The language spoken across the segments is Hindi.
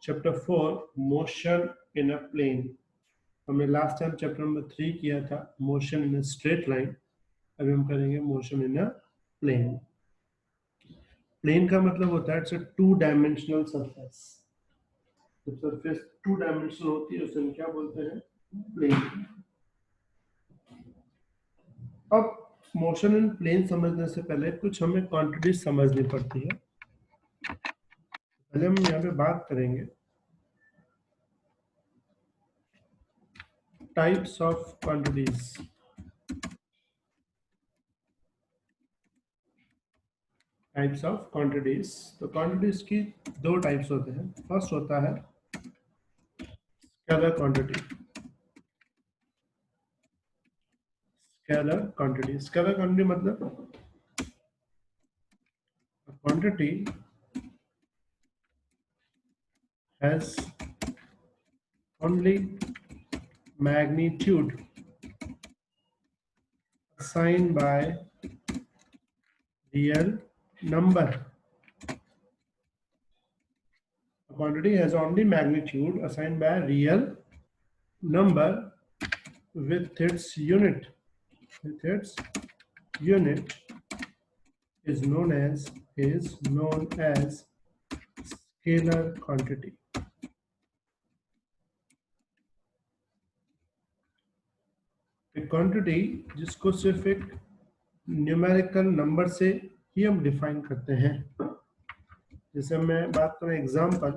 Chapter 4 motion in a plane. हमने लास्ट टाइम चैप्टर नंबर 3 किया था motion in a straight line. अभी हम करेंगे motion in a plane. Plane का मतलब होता है इट्स अ 2 डायमेंशनल सरफेस। जब सरफेस 2 डायमेंशनल होती है उसे हम क्या बोलते हैं? प्लेन। अब मोशन इन प्लेन समझने से पहले कुछ हमें क्वांटिटी समझनी पड़ती है। पहले हम यहाँ पे बात करेंगे types of quantities. Types of quantities. तो क्वांटिटीज की 2 टाइप्स होते हैं। फर्स्ट होता है scalar quantity. Scalar quantity. Scalar quantity मतलब quantity has only magnitude assigned by real number. A quantity has only magnitude assigned by a real number with its unit. With its unit is known as scalar quantity. एक क्वांटिटी जिसको सिर्फ एक न्यूमेरिकल नंबर से ही हम डिफाइन करते हैं। जैसे मैं बात करूं एग्जांपल,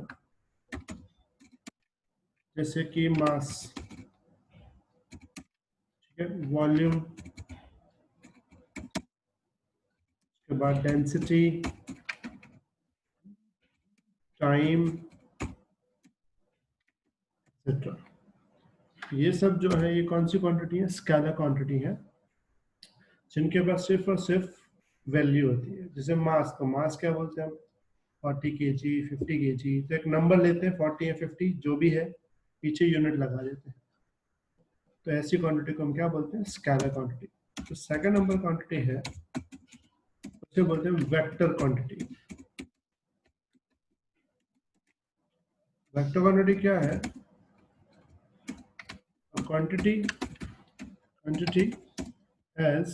जैसे कि मास, ठीक है, वॉल्यूम, उसके बाद डेंसिटी, टाइम एक्सेट्रा। ये सब जो है ये कौन सी क्वांटिटी है? स्केलर क्वांटिटी है, जिनके पास सिर्फ और सिर्फ वैल्यू होती है। जैसे मास, तो मास क्या बोलते हैं हम? 40 kg, 50 kg। तो एक नंबर लेते हैं 40 या 50 जो भी है, पीछे यूनिट लगा देते हैं। तो ऐसी क्वांटिटी को हम क्या बोलते हैं? Scalar quantity. तो सेकंड नंबर क्वांटिटी है उसे बोलते हैं वेक्टर क्वांटिटी। वेक्टर क्वांटिटी क्या है? Quantity has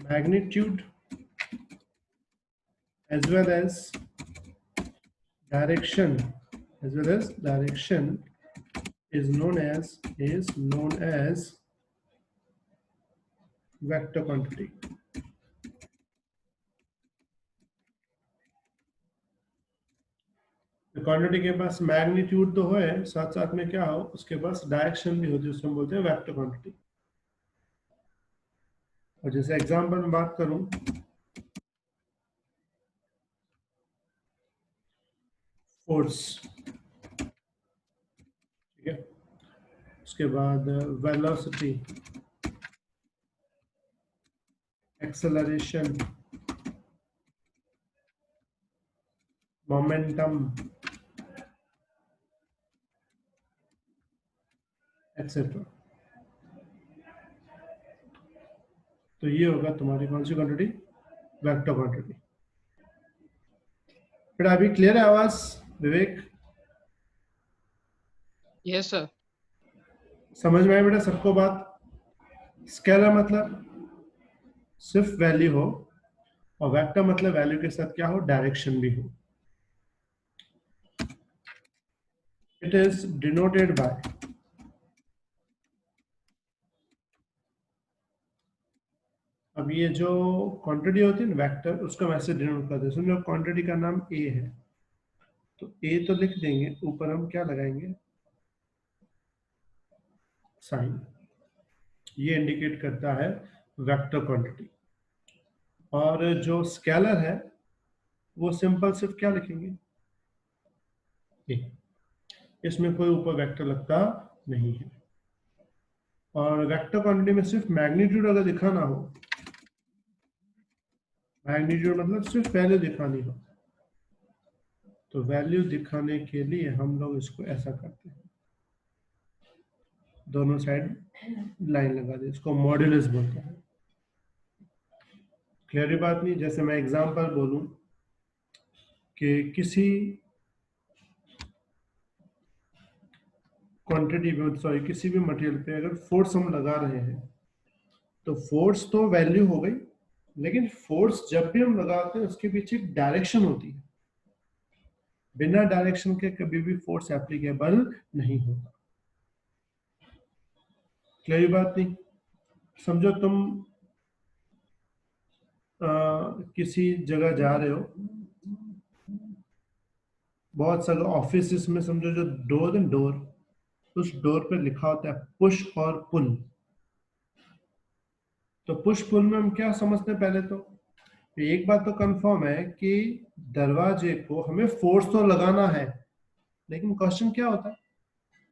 magnitude as well as direction is known as vector quantity. Quantity के पास मैग्नीट्यूड तो है, साथ साथ में क्या हो, उसके पास डायरेक्शन भी होती है, उसको हम बोलते हैं वेक्टर क्वांटिटी। और जैसे एग्जांपल में बात करूं, फोर्स, ठीक है, उसके बाद वेलोसिटी, एक्सेलरेशन, मोमेंटम एक्सेट्रा। तो ये होगा तुम्हारी कौन सी क्वांटिटी? Vector quantity. फिर अभी क्लियर है आवाज विवेक? Yes sir. समझ में आई बेटा सबको बात? स्केलर मतलब सिर्फ वैल्यू हो, और वेक्टर मतलब वैल्यू के साथ क्या हो? डायरेक्शन भी हो। इट इज डिनोटेड बाय अब ये जो क्वांटिटी होती है ना वेक्टर, उसको हम ऐसे डिनोट करते हैं। समझो क्वांटिटी का नाम ए है, तो ए तो लिख देंगे, ऊपर हम क्या लगाएंगे? साइन। ये इंडिकेट करता है वेक्टर क्वांटिटी। और जो स्केलर है वो सिंपल सिर्फ क्या लिखेंगे? ए। इसमें कोई ऊपर वेक्टर लगता नहीं है। और वेक्टर क्वांटिटी में सिर्फ मैग्नीट्यूड अगर दिखाना हो, मैग्नीट्यूड मतलब सिर्फ वैल्यू दिखानी हो, तो वैल्यू दिखाने के लिए हम लोग इसको ऐसा करते हैं, दोनों साइड लाइन लगा दे, इसको मॉड्यूलस बोलते हैं। क्लियर बात नहीं? जैसे मैं एग्जांपल बोलूं कि किसी क्वांटिटी पे, सॉरी किसी भी मटेरियल पे अगर फोर्स हम लगा रहे हैं तो फोर्स तो वैल्यू हो गई, लेकिन फोर्स जब भी हम लगाते हैं उसके पीछे एक डायरेक्शन होती है। बिना डायरेक्शन के कभी भी फोर्स एप्लीकेबल नहीं होता। क्लियर बात नहीं? समझो तुम किसी जगह जा रहे हो, बहुत सारे ऑफिस में समझो जो डोर एंड डोर, उस डोर पे लिखा होता है पुश और पुल। तो पुश पुल में हम क्या समझते हैं? पहले तो एक बात तो कंफर्म है कि दरवाजे को हमें फोर्स तो लगाना है, लेकिन क्वेश्चन क्या होता है,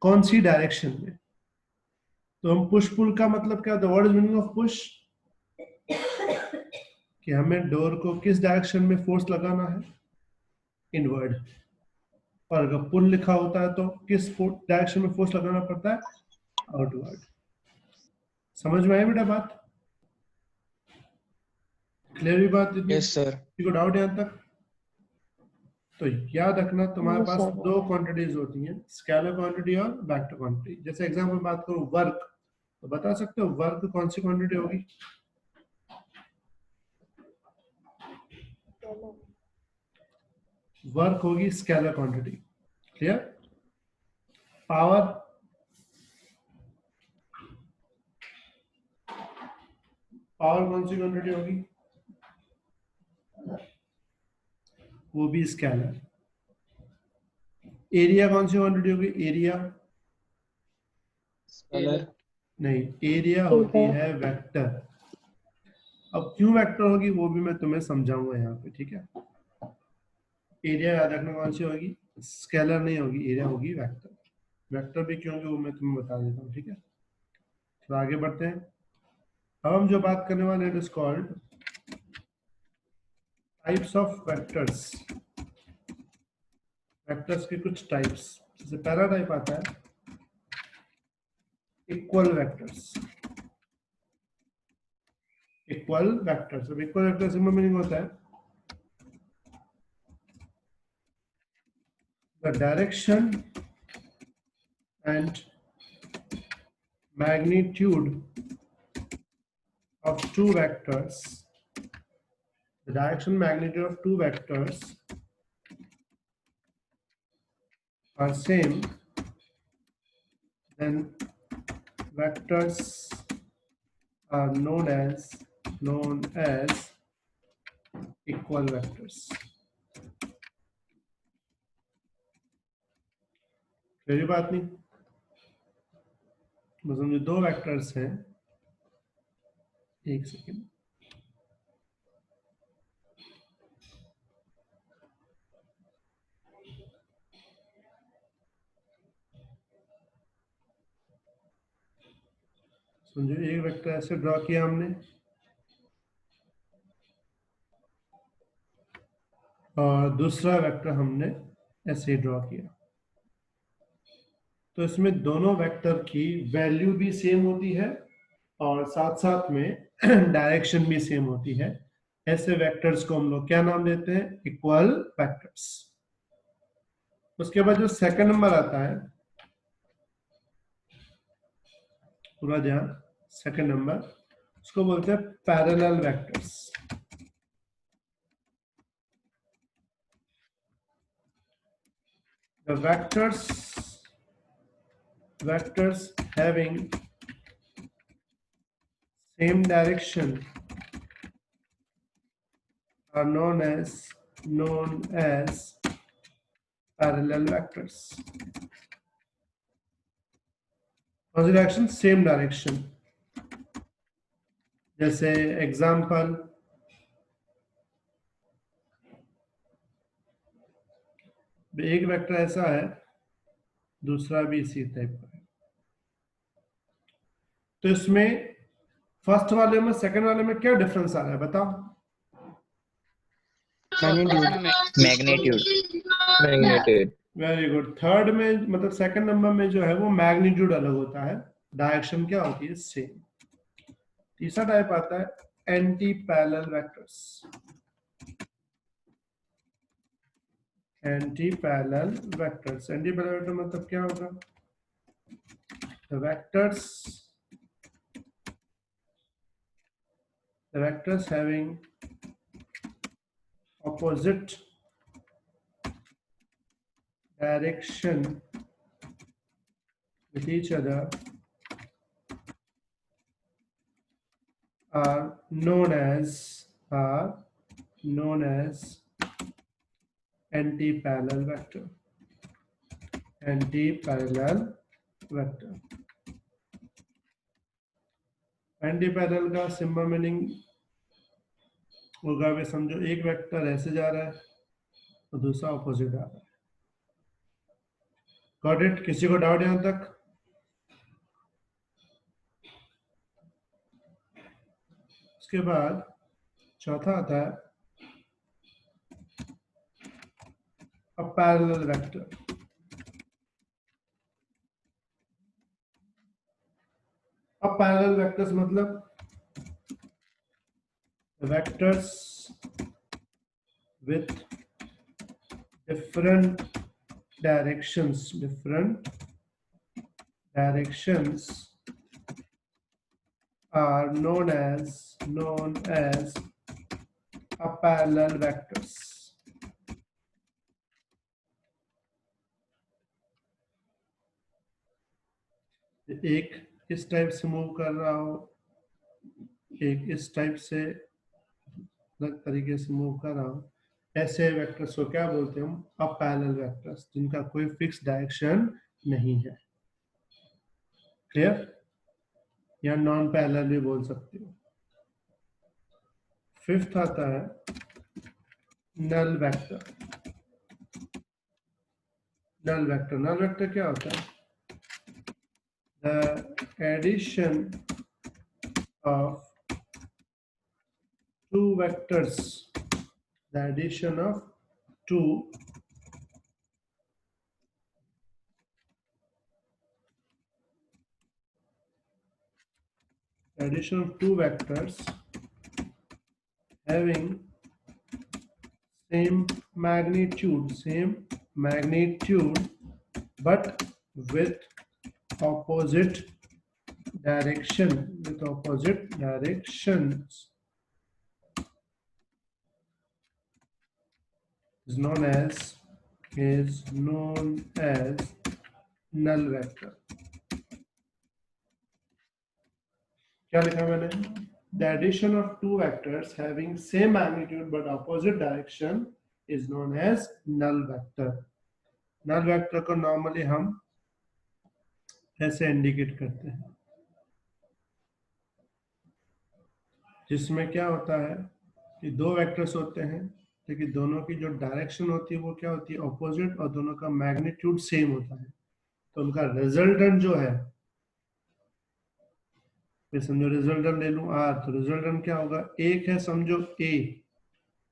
कौन सी डायरेक्शन में? तो हम पुश पुल का मतलब क्या होता है? What is meaning of push? कि हमें डोर को किस डायरेक्शन में फोर्स लगाना है? इनवर्ड। और अगर पुल लिखा होता है तो किस डायरेक्शन में फोर्स लगाना पड़ता है? आउटवर्ड। समझ में आई बेटा बात? क्लियर हुई बात? Yes sir. को डाउट है यहाँ तक? तो याद रखना तुम्हारे Yes, पास sir. दो क्वांटिटीज होती हैं, स्केलर क्वांटिटी और वेक्टर क्वांटिटी। जैसे एग्जांपल बात करूं वर्क, तो बता सकते हो वर्क कौन सी क्वांटिटी होगी? वर्क होगी scalar quantity. Clear? Power, power कौन सी क्वांटिटी होगी? वो भी स्केलर। एरिया कौन सी क्वांटिटी होगी? Area scalar. नहीं, एरिया होती Either. है वेक्टर। अब क्यों वेक्टर होगी वो भी मैं तुम्हें समझाऊंगा यहाँ पे, ठीक है? एरिया याद रखना कौन सी होगी, स्केलर नहीं होगी, एरिया होगी वेक्टर। वेक्टर भी क्यों होगी वो मैं तुम्हें बता देता हूँ, ठीक है? तो आगे बढ़ते हैं। अब हम जो बात करने वाले हैं, it is called types of vectors. Vectors के कुछ टाइप्स। जैसे पहला टाइप आता है इक्वल वेक्टर्स। इक्वल वेक्टर्स, अब इक्वल वेक्टर्स में मीनिंग होता है the direction and magnitude of two vectors, the direction magnitude of two vectors are same, then vectors are known as equal vectors. Clear बात नहीं? मतलब जो दो वेक्टर्स हैं, एक सेकेंड, समझो एक वेक्टर ऐसे ड्रॉ किया हमने और दूसरा वेक्टर हमने ऐसे ड्रॉ किया, तो इसमें दोनों वेक्टर की वैल्यू भी सेम होती है और साथ साथ में डायरेक्शन भी सेम होती है। ऐसे वेक्टर्स को हम लोग क्या नाम देते हैं? Equal vectors. उसके बाद जो सेकंड नंबर आता है, पूरा ध्यान, सेकंड नंबर, उसको बोलते हैं parallel vectors. The vectors having same direction are known as parallel vectors. कौन सी डायरेक्शन? Same direction. जैसे एग्जाम्पल, एक वेक्टर ऐसा है, दूसरा भी इसी टाइप का है, तो इसमें फर्स्ट वाले में सेकंड वाले में क्या डिफरेंस आ रहा है बताओ? मैग्नीट्यूड। Very good. थर्ड में मतलब सेकंड नंबर में जो है वो मैग्नीट्यूड अलग होता है, डायरेक्शन क्या होती है? सेम। तीसरा टाइप आता है anti parallel vectors. Anti parallel vectors, anti parallel vector मतलब क्या होगा? the vectors having opposite direction with each other are known as anti-parallel vector. Anti-parallel parallel का सिंबल मीनिंग होगा, वे समझो एक वेक्टर ऐसे जा रहा है और दूसरा ऑपोजिट आ रहा है। Got it? किसी को डाउट यहां तक? उसके बाद चौथा आता है अ पैरेलल वेक्टर। अब पैरेलल वेक्टर्स मतलब vectors with different directions are known as a parallel vectors. एक इस टाइप से मूव कर रहा हो, एक इस टाइप से अलग तरीके से मूव कर रहा हो, ऐसे वेक्टर्स को क्या बोलते हैं हम? अब पैरेलल वेक्टर्स, जिनका कोई फिक्स डायरेक्शन नहीं है। क्लियर? या नॉन पैरेलल भी बोल सकते हो। फिफ्थ आता है नल वेक्टर। नल वेक्टर क्या होता है? The addition of two vectors, the addition of two vectors having same magnitude but with opposite directions is known as null vector. क्या लिखा मैंने? The addition of two vectors having same magnitude but opposite direction is known as null vector. null vector को normally हम ऐसे इंडिकेट करते हैं, जिसमें क्या होता है कि दो वेक्टर्स होते हैं, लेकिन दोनों की जो डायरेक्शन होती है वो क्या होती है? ऑपोजिट, और दोनों का मैग्नीट्यूड सेम होता है। तो उनका रिजल्टेंट जो है, समझो रिजल्टेंट ले लूं आर, तो रिजल्टेंट क्या होगा? एक है समझो ए,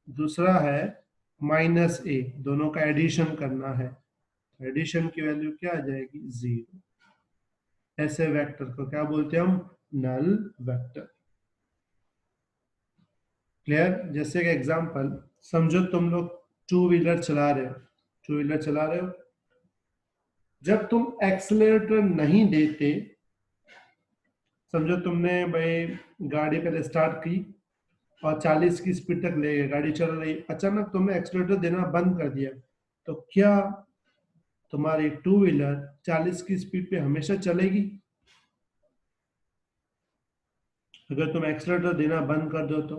दूसरा है माइनस ए, दोनों का एडिशन करना है, एडिशन की वैल्यू क्या आ जाएगी? 0। ऐसे वेक्टर को क्या बोलते हैं हम? Null vector. क्लियर? जैसे कि एग्जांपल समझो, तुम लोग टू व्हीलर चला रहे हो, जब तुम एक्सेलरेटर नहीं देते, समझो तुमने भाई गाड़ी पहले स्टार्ट की और 40 की स्पीड तक ले गए, गाड़ी चल रही, अचानक तुमने एक्सेलरेटर देना बंद कर दिया, तो क्या तुम्हारी टू व्हीलर 40 की स्पीड पे हमेशा चलेगी? अगर तुम एक्सेलरेटर देना बंद कर दो तो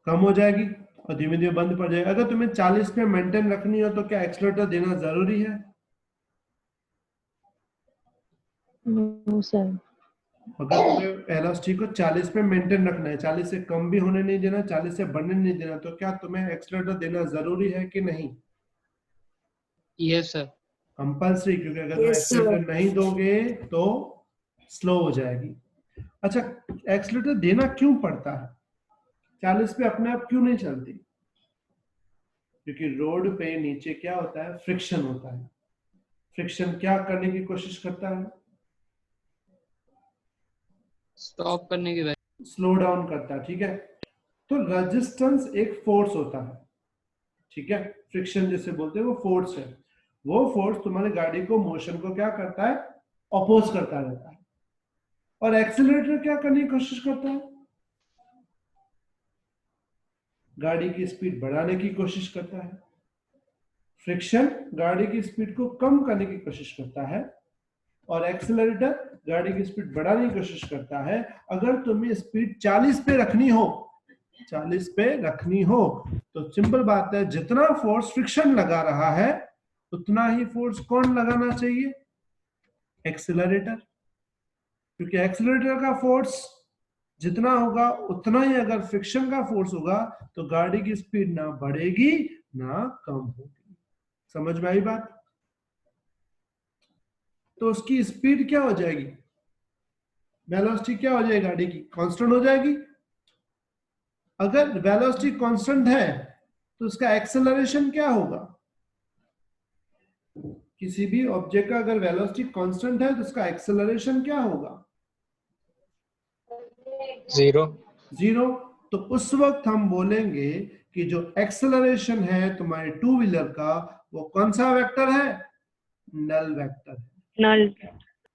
कम हो जाएगी और धीमे धीमे बंद पड़ जाएगी। अगर तुम्हें 40 पे मेंटेन रखनी हो तो क्या एक्सेलरेटर देना जरूरी है? No sir. अगर तुम्हें वेलोसिटी को 40 पे मेंटेन रखना है, 40 से कम भी होने नहीं देना, 40 से बढ़ने नहीं देना, तो क्या तुम्हें एक्सेलरेटर देना जरूरी है कि नहीं? Yes sir. कंपल्सरी, क्योंकि अगर तुम एक्सेलरेटर नहीं दोगे तो स्लो हो जाएगी। अच्छा, एक्सेलरेटर देना क्यों पड़ता है? 40 पे अपने आप क्यों नहीं चलती? क्योंकि रोड पे नीचे क्या होता है? फ्रिक्शन होता है। फ्रिक्शन क्या करने की कोशिश करता है? स्टॉप करने की वजह, स्लो डाउन करता है। ठीक है, तो रेजिस्टेंस एक फोर्स होता है। ठीक है, फ्रिक्शन जिसे बोलते हैं वो फोर्स है। वो फोर्स तुम्हारी गाड़ी को मोशन को क्या करता है, अपोज करता रहता है। और एक्सीलरेटर क्या करने की कोशिश करता है, गाड़ी की स्पीड बढ़ाने की कोशिश करता है। फ्रिक्शन गाड़ी की स्पीड को कम करने की कोशिश करता है और एक्सीलरेटर गाड़ी की स्पीड बढ़ाने की कोशिश करता है। अगर तुम्हें स्पीड 40 पे रखनी हो, 40 पे रखनी हो तो सिंपल बात है, जितना फोर्स फ्रिक्शन लगा रहा है उतना ही फोर्स कौन लगाना चाहिए, एक्सीलरेटर। क्योंकि एक्सीलरेटर का फोर्स जितना होगा उतना ही अगर फ्रिक्शन का फोर्स होगा तो गाड़ी की स्पीड ना बढ़ेगी ना कम होगी। समझ में आई बात? तो उसकी स्पीड क्या हो जाएगी, वेलोसिटी क्या हो जाएगी, गाड़ी की कांस्टेंट हो जाएगी। अगर वेलोसिटी कांस्टेंट है तो उसका एक्सेलरेशन क्या होगा, किसी भी ऑब्जेक्ट का अगर वेलोसिटी कांस्टेंट है तो उसका एक्सेलरेशन क्या होगा, 0। जीरो। तो उस वक्त हम बोलेंगे कि जो एक्सेलरेशन है तुम्हारे टू व्हीलर का वो कौन सा वेक्टर है, नल वेक्टर है। नल।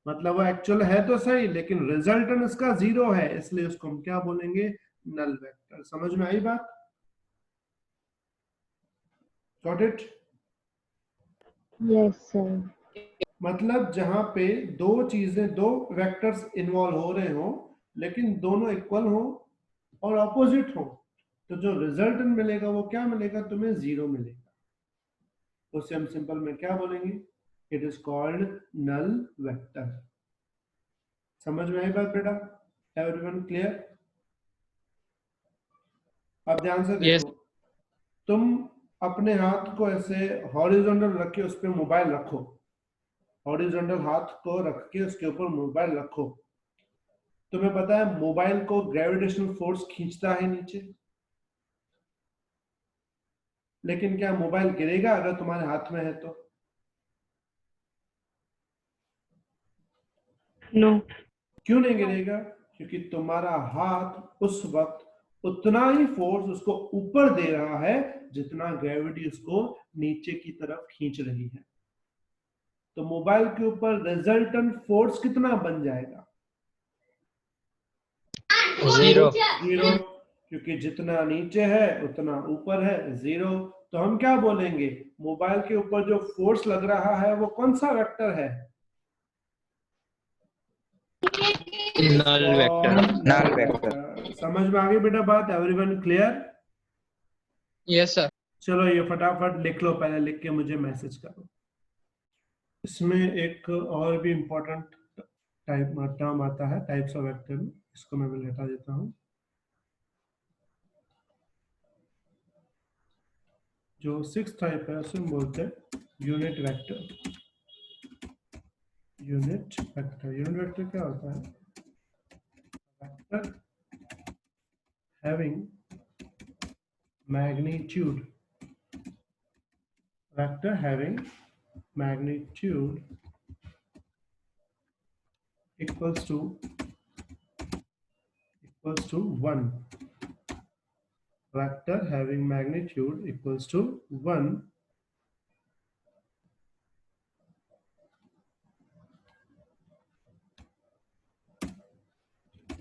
मतलब वो एक्चुअल है तो सही लेकिन रिजल्टेंट इसका जीरो है, इसलिए उसको हम क्या बोलेंगे, नल वेक्टर। समझ में आई बात? Got it? Yes sir. मतलब जहां पे दो चीजें, दो वेक्टर्स इन्वॉल्व हो रहे हो लेकिन दोनों इक्वल हो और ऑपोजिट हो, तो जो रिजल्टेंट मिलेगा वो क्या मिलेगा, तुम्हें जीरो मिलेगा। उसे हम सिंपल में क्या बोलेंगे, it is called null vector. समझ में आई बात बेटा? Everyone clear? अब ध्यान से Yes. देखो, तुम अपने हाथ को ऐसे हॉरिजॉन्टल रख के उस पर मोबाइल रखो, हॉरिजॉन्टल हाथ को रख के उसके ऊपर मोबाइल रखो। तुम्हें पता है मोबाइल को ग्रेविटेशनल फोर्स खींचता है नीचे, लेकिन क्या मोबाइल गिरेगा अगर तुम्हारे हाथ में है तो? नो। क्यों नहीं गिरेगा? क्योंकि तुम्हारा हाथ उस वक्त उतना ही फोर्स उसको ऊपर दे रहा है जितना ग्रेविटी उसको नीचे की तरफ खींच रही है। तो मोबाइल के ऊपर रिजल्टेंट फोर्स कितना बन जाएगा, 0। जीरो। क्योंकि जितना नीचे है उतना ऊपर है, जीरो। तो हम क्या बोलेंगे, मोबाइल के ऊपर जो फोर्स लग रहा है वो कौन सा वेक्टर है, Null vector. Null vector. समझ में आ गई बेटा बात? Everyone clear? Yes, sir. चलो ये फटाफट लिख लो, पहले लिख के मुझे मैसेज करो। इसमें एक और भी इंपॉर्टेंट टाइप टर्म आता है टाइप्स ऑफ वेक्टर में, इसको मैं भी हटा देता हूँ। जो 6th टाइप है उसे हम बोलते हैं unit vector. Unit vector, unit vector क्या होता है, vector having magnitude, vector having magnitude equals to 1, vector having magnitude equals to 1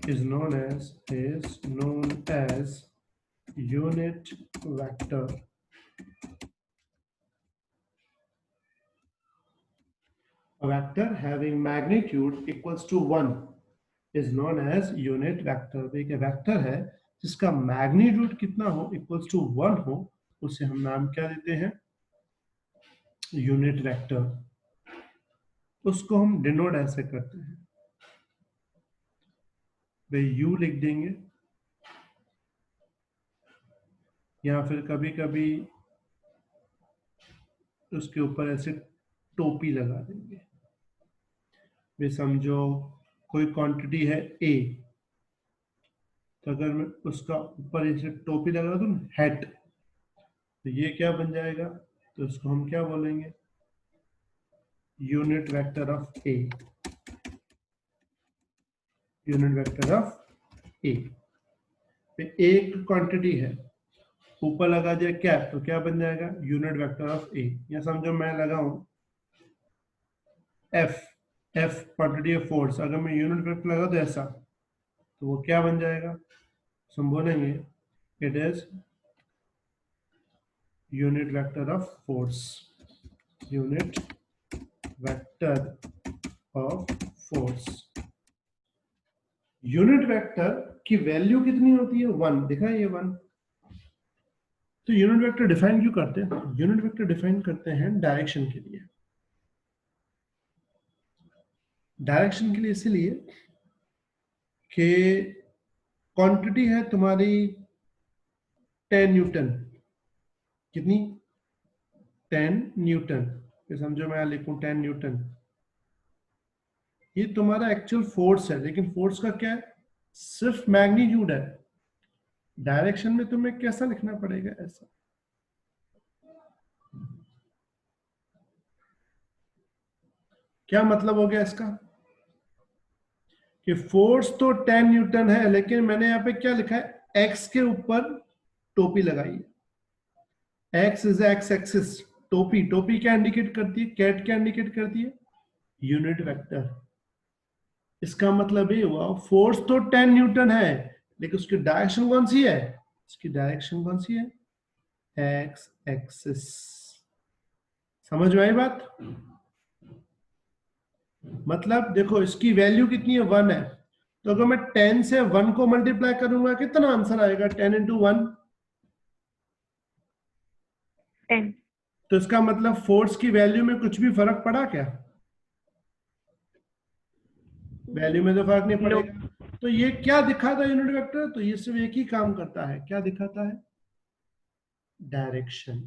is known as unit vector। A vector having magnitude equals to 1 is known as unit vector। एक वेक्टर है जिसका मैग्नीट्यूड कितना हो, इक्वल्स टू 1 हो, उसे हम नाम क्या देते हैं, यूनिट वेक्टर। उसको हम डिनोट ऐसे करते हैं, भाई यू लिख देंगे या फिर कभी कभी उसके ऊपर ऐसे टोपी लगा देंगे। वे समझो कोई क्वांटिटी है ए, तो अगर मैं उसका ऊपर ऐसे टोपी लगा दूं हेड, तो ये क्या बन जाएगा, तो इसको हम क्या बोलेंगे, unit vector of A. Unit vector of A. एक क्वांटिटी है, ऊपर लगा दिया कैप, तो क्या बन जाएगा, यूनिट वेक्टर ऑफ ए। या समझो मैं लगाऊं F, F quantity of force, अगर मैं यूनिट वेक्टर लगा तो ऐसा, तो वो क्या बन जाएगा, हम बोलेंगे it is unit vector of force, unit vector of force. Unit vector की वैल्यू कितनी होती है, 1, दिखा है ये 1। तो यूनिट वेक्टर डिफाइन क्यों करते हैं, यूनिट वेक्टर डिफाइन करते हैं डायरेक्शन के लिए। डायरेक्शन के लिए इसलिए कि क्वांटिटी है तुम्हारी 10 न्यूटन, कितनी, 10 न्यूटन, ये समझो मैं लिखूं 10 न्यूटन, ये तुम्हारा एक्चुअल फोर्स है, लेकिन फोर्स का क्या है, सिर्फ मैग्नीट्यूड है। डायरेक्शन में तुम्हें कैसा लिखना पड़ेगा, ऐसा। क्या मतलब हो गया इसका, कि फोर्स तो 10 न्यूटन है, लेकिन मैंने यहां पे क्या लिखा है, एक्स के ऊपर टोपी लगाई है, एक्स इज एक्स एक्सिस, टोपी, टोपी क्या इंडिकेट करती है, कैट क्या इंडिकेट करती है, यूनिट वेक्टर। इसका मतलब ये हुआ फोर्स तो 10 न्यूटन है, लेकिन उसकी डायरेक्शन कौन सी है, उसकी डायरेक्शन कौन सी है, एक्स एक्सिस। समझ में आई बात, मतलब देखो इसकी वैल्यू कितनी है, 1 है, तो अगर मैं 10 से 1 को मल्टीप्लाई करूंगा कितना आंसर आएगा, 10 इंटू 1, 10। तो इसका मतलब फोर्स की वैल्यू में कुछ भी फर्क पड़ा क्या, वैल्यू में तो फर्क नहीं पड़ेगा। तो ये क्या दिखाता है यूनिट वेक्टर, तो ये सिर्फ एक ही काम करता है, क्या दिखाता है, डायरेक्शन।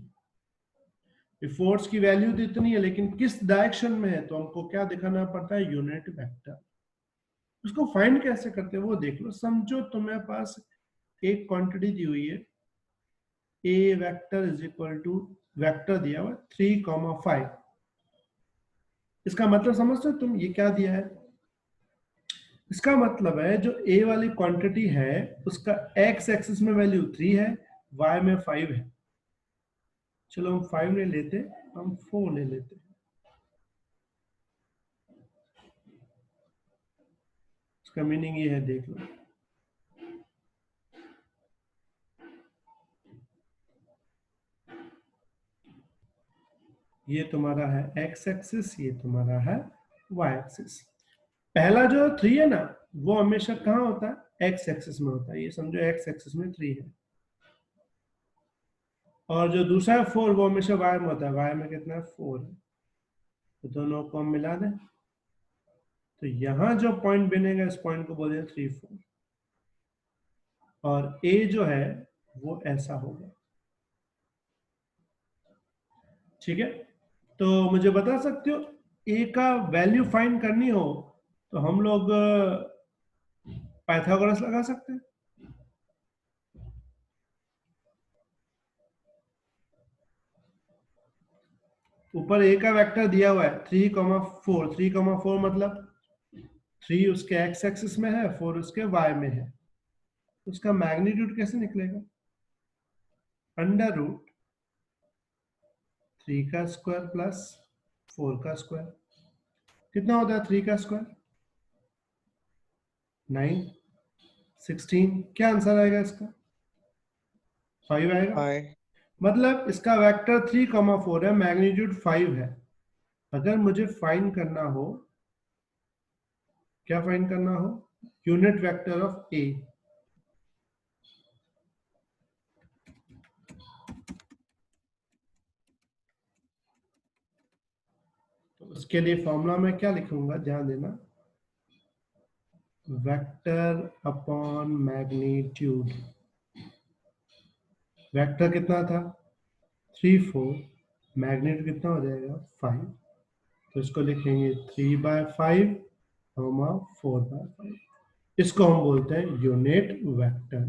फोर्स की वैल्यू तो इतनी है, लेकिन किस डायरेक्शन में है, तो हमको क्या दिखाना पड़ता है, यूनिट वेक्टर। उसको फाइंड कैसे करते हैं वो देख लो। समझो तुम्हारे पास एक क्वांटिटी दी हुई है, A vector is equal to, vector दिया हुआ 3,5। इसका मतलब समझते हो तुम, ये क्या दिया है, इसका मतलब है जो ए वाली क्वांटिटी है उसका एक्स एक्सिस में वैल्यू 3 है, वाई में 5 है। चलो हम 5 नहीं लेते, हम 4 ले लेते हैं। इसका मीनिंग ये है, देख लो, ये तुम्हारा है एक्स एक्सिस, ये तुम्हारा है वाई एक्सिस। पहला जो 3 है ना, वो हमेशा कहाँ होता है, एक्स एक्सिस में होता है, ये समझो एक्स एक्सिस में 3 है। और जो दूसरा है 4, वो हमेशा वाई में होता है, वाई में कितना है, 4 है। तो दोनों को हम मिला दें, तो यहां जो पॉइंट बनेगा इस पॉइंट को बोलेंगे 3, 4, और ए जो है वो ऐसा होगा। ठीक है, तो मुझे बता सकते हो ए का वैल्यू फाइंड करनी हो तो हम लोग पाइथागोरस लगा सकते हैं। ऊपर ए का वेक्टर दिया हुआ है 3,4, 3,4 मतलब 3 उसके एक्स एक्सिस में है, 4 उसके वाई में है। उसका मैग्नीट्यूड कैसे निकलेगा, अंडर रूट 3 का स्क्वायर प्लस 4 का स्क्वायर, कितना होता है 3 का स्क्वायर, 9, 16, क्या आंसर आएगा इसका, 5 आएगा। I मतलब इसका वेक्टर 3,4 है, मैग्नीट्यूड 5 है। अगर मुझे फाइंड करना हो, क्या फाइंड करना हो, यूनिट वेक्टर ऑफ ए, तो उसके लिए फॉर्मूला में क्या लिखूंगा, ध्यान देना, वेक्टर अपॉन मैग्नीट्यूड। वेक्टर कितना था 3, 4, मैग्नीट्यूड कितना हो जाएगा 5, तो इसको लिखेंगे 3/5, 4/5। इसको हम बोलते हैं यूनिट वेक्टर।